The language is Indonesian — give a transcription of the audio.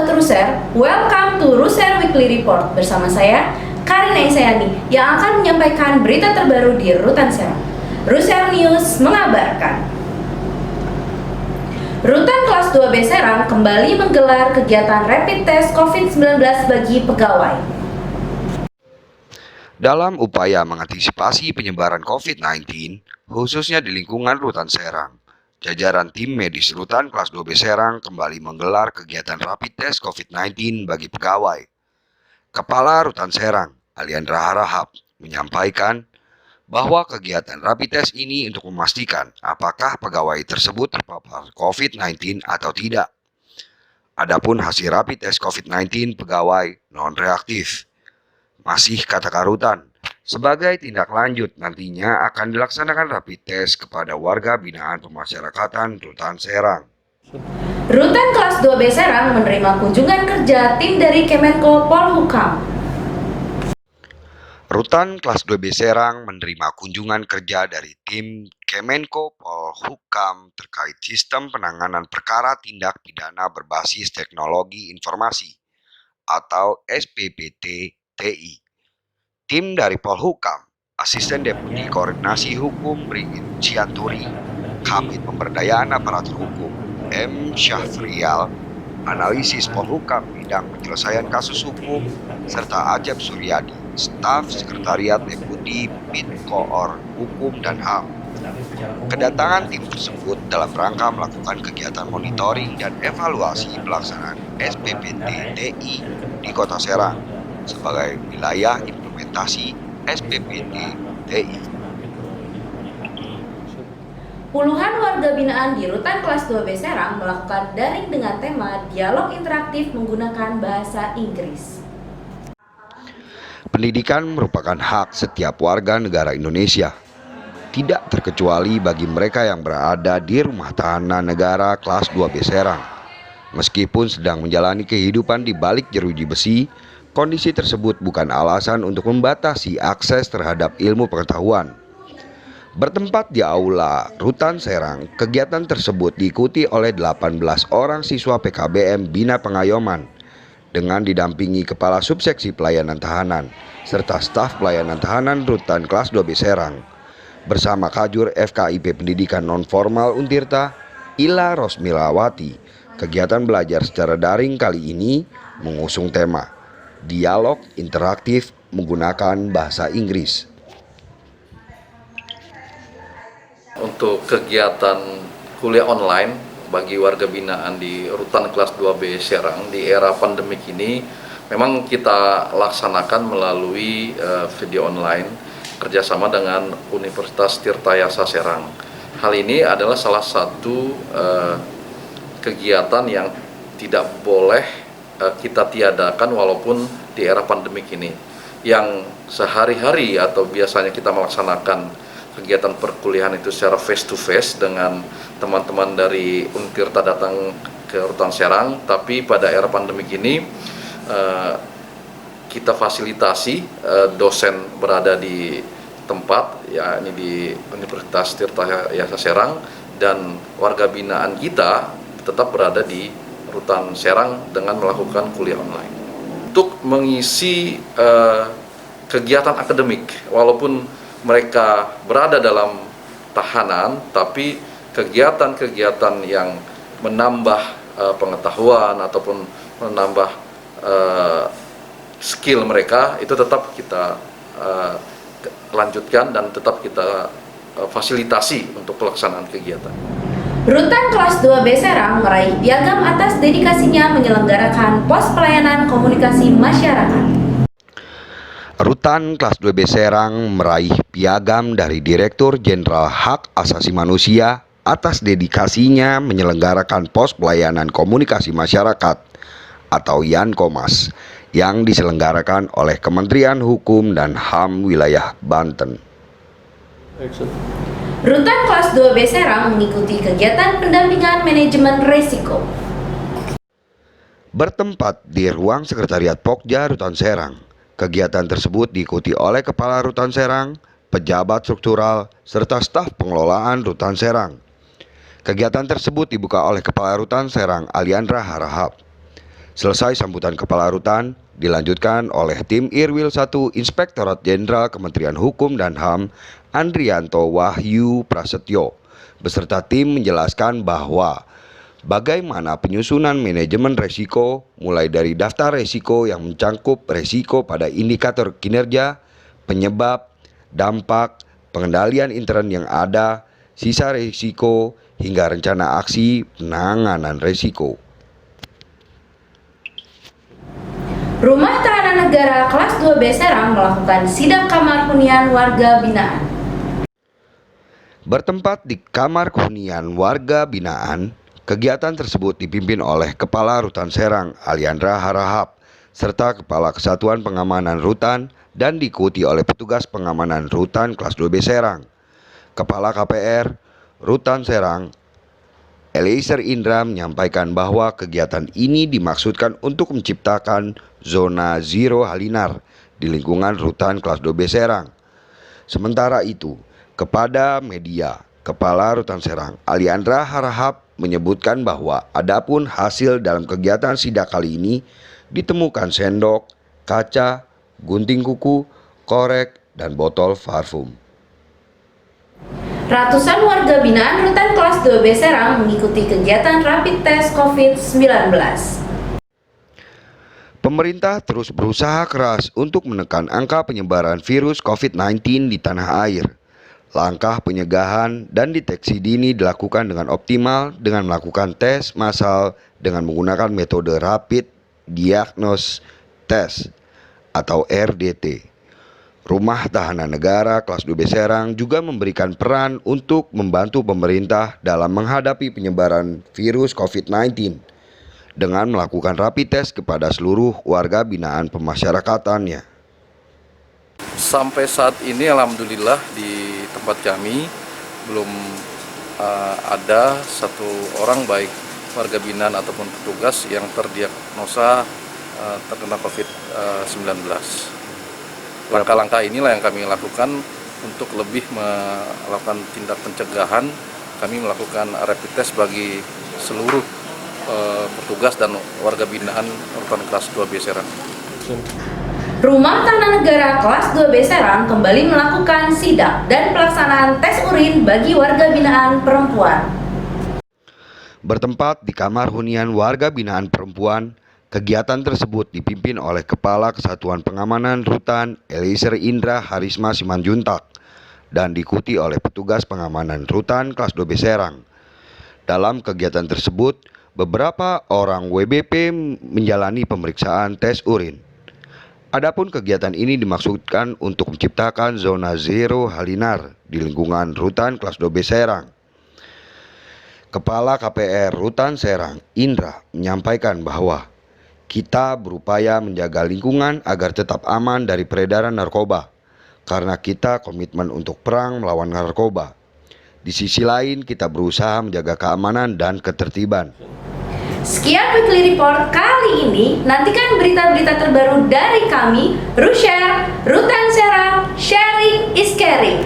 Sobat Ruser, welcome to Ruser Weekly Report bersama saya, Karina Isayani, yang akan menyampaikan berita terbaru di Rutan Serang. Ruser News mengabarkan, Rutan kelas 2B Serang kembali menggelar kegiatan rapid test COVID-19 bagi pegawai. Dalam upaya mengantisipasi penyebaran COVID-19, khususnya di lingkungan Rutan Serang, jajaran tim medis Rutan kelas 2B Serang kembali menggelar kegiatan rapid test COVID-19 bagi pegawai. Kepala Rutan Serang, Aliandra Harahap, menyampaikan bahwa kegiatan rapid test ini untuk memastikan apakah pegawai tersebut terpapar COVID-19 atau tidak. Adapun hasil rapid test COVID-19 pegawai non-reaktif. Masih kata Karutan, sebagai tindak lanjut nantinya akan dilaksanakan rapid test kepada warga binaan pemasyarakatan Rutan Serang. Rutan kelas 2B Serang menerima kunjungan kerja tim dari Kemenko Polhukam. Rutan kelas 2B Serang menerima kunjungan kerja dari tim Kemenko Polhukam terkait sistem penanganan perkara tindak pidana berbasis teknologi informasi atau SPPT TI. Tim dari Polhukam, Asisten Deputi Koordinasi Hukum Brigjen Cianturi, Kabid Pemberdayaan Aparatur Hukum M. Syahrial, Analisis Polhukam Bidang Penyelesaian Kasus Hukum, serta Acep Suryadi, Staf Sekretariat Deputi Bidkoor Hukum dan HAM. Kedatangan tim tersebut dalam rangka melakukan kegiatan monitoring dan evaluasi pelaksanaan SPPT TI di Kota Serang sebagai wilayah implementasi SPPT TI. Puluhan warga binaan di Rutan kelas 2B Serang melakukan daring dengan tema dialog interaktif menggunakan bahasa Inggris. Pendidikan merupakan hak setiap warga negara Indonesia, tidak terkecuali bagi mereka yang berada di rumah tahanan negara kelas 2B Serang. Meskipun sedang menjalani kehidupan di balik jeruji besi, kondisi tersebut bukan alasan untuk membatasi akses terhadap ilmu pengetahuan. Bertempat di Aula Rutan Serang, kegiatan tersebut diikuti oleh 18 orang siswa PKBM Bina Pengayoman dengan didampingi Kepala Subseksi Pelayanan Tahanan serta staf pelayanan tahanan Rutan kelas 2B Serang bersama Kajur FKIP Pendidikan Nonformal Untirta Ila Rosmilawati. Kegiatan belajar secara daring kali ini mengusung tema dialog interaktif menggunakan bahasa Inggris. Untuk kegiatan kuliah online bagi warga binaan di Rutan kelas 2B Serang di era pandemik ini memang kita laksanakan melalui video online kerjasama dengan Universitas Tirtayasa Serang. Hal ini adalah salah satu kegiatan yang tidak boleh kita tiadakan walaupun di era pandemik ini, yang sehari-hari atau biasanya kita melaksanakan kegiatan perkuliahan itu secara face to face dengan teman-teman dari Untirta datang ke Rutan Serang, tapi pada era pandemik ini kita fasilitasi dosen berada di tempat, ya ini di Universitas Tirtayasa Serang, dan warga binaan kita tetap berada di Rutan Serang dengan melakukan kuliah online. Untuk mengisi kegiatan akademik, walaupun mereka berada dalam tahanan, tapi kegiatan-kegiatan yang menambah pengetahuan ataupun menambah skill mereka itu tetap kita lanjutkan dan tetap kita fasilitasi untuk pelaksanaan kegiatan. Rutan kelas 2B Serang meraih piagam atas dedikasinya menyelenggarakan pos pelayanan komunikasi masyarakat. Rutan kelas 2B Serang meraih piagam dari Direktur Jenderal Hak Asasi Manusia atas dedikasinya menyelenggarakan pos pelayanan komunikasi masyarakat atau Yankomas yang diselenggarakan oleh Kementerian Hukum dan HAM wilayah Banten. Rutan kelas 2B Serang mengikuti kegiatan pendampingan manajemen risiko. Bertempat di ruang Sekretariat Pokja Rutan Serang, kegiatan tersebut diikuti oleh Kepala Rutan Serang, pejabat struktural, serta staf pengelolaan Rutan Serang. Kegiatan tersebut dibuka oleh Kepala Rutan Serang Aliandra Harahap. Selesai sambutan Kepala Rutan, dilanjutkan oleh tim Irwil 1 Inspektorat Jenderal Kementerian Hukum dan HAM Andrianto Wahyu Prasetyo beserta tim menjelaskan bahwa bagaimana penyusunan manajemen resiko mulai dari daftar resiko yang mencangkup resiko pada indikator kinerja, penyebab, dampak, pengendalian intern yang ada, sisa resiko, hingga rencana aksi penanganan resiko. Rumah Tahanan Negara kelas 2B Serang melakukan sidak kamar hunian warga binaan. Bertempat di kamar hunian warga binaan, kegiatan tersebut dipimpin oleh Kepala Rutan Serang Aliandra Harahap serta Kepala Kesatuan Pengamanan Rutan dan diikuti oleh petugas pengamanan Rutan kelas 2B Serang. Kepala KPR Rutan Serang Eliezer Indra menyampaikan bahwa kegiatan ini dimaksudkan untuk menciptakan zona zero halinar di lingkungan Rutan kelas 2B Serang. Sementara itu, kepada media, Kepala Rutan Serang Aliandra Harahap menyebutkan bahwa adapun hasil dalam kegiatan sidak kali ini ditemukan sendok, kaca, gunting kuku, korek, dan botol parfum. Ratusan warga binaan Rutan kelas 2B Serang mengikuti kegiatan rapid test COVID-19. Pemerintah terus berusaha keras untuk menekan angka penyebaran virus COVID-19 di tanah air. Langkah pencegahan dan deteksi dini dilakukan dengan optimal dengan melakukan tes massal dengan menggunakan metode Rapid Diagnosis Test atau RDT. Rumah Tahanan Negara kelas 2B Serang juga memberikan peran untuk membantu pemerintah dalam menghadapi penyebaran virus COVID-19 dengan melakukan rapid test kepada seluruh warga binaan pemasyarakatannya. Sampai saat ini alhamdulillah di tempat kami belum ada satu orang baik warga binaan ataupun petugas yang terdiagnosa terkena COVID-19. Langkah-langkah inilah yang kami lakukan untuk lebih melakukan tindak pencegahan. Kami melakukan rapid test bagi seluruh petugas dan warga binaan Rutan kelas 2B Serang. Rumah Tahanan Negara kelas 2B Serang kembali melakukan sidak dan pelaksanaan tes urin bagi warga binaan perempuan. Bertempat di kamar hunian warga binaan perempuan, kegiatan tersebut dipimpin oleh Kepala Kesatuan Pengamanan Rutan Eliezer Indra Harisma Simanjuntak dan diikuti oleh petugas pengamanan Rutan kelas 2B Serang. Dalam kegiatan tersebut, beberapa orang WBP menjalani pemeriksaan tes urin. Adapun kegiatan ini dimaksudkan untuk menciptakan zona zero halinar di lingkungan Rutan kelas 2B Serang. Kepala KPR Rutan Serang Indra menyampaikan bahwa kita berupaya menjaga lingkungan agar tetap aman dari peredaran narkoba, karena kita komitmen untuk perang melawan narkoba. Di sisi lain, kita berusaha menjaga keamanan dan ketertiban. Sekian Weekly Report kali ini. Nantikan berita-berita terbaru dari kami, Rushare, Rutan Serang, sharing is caring.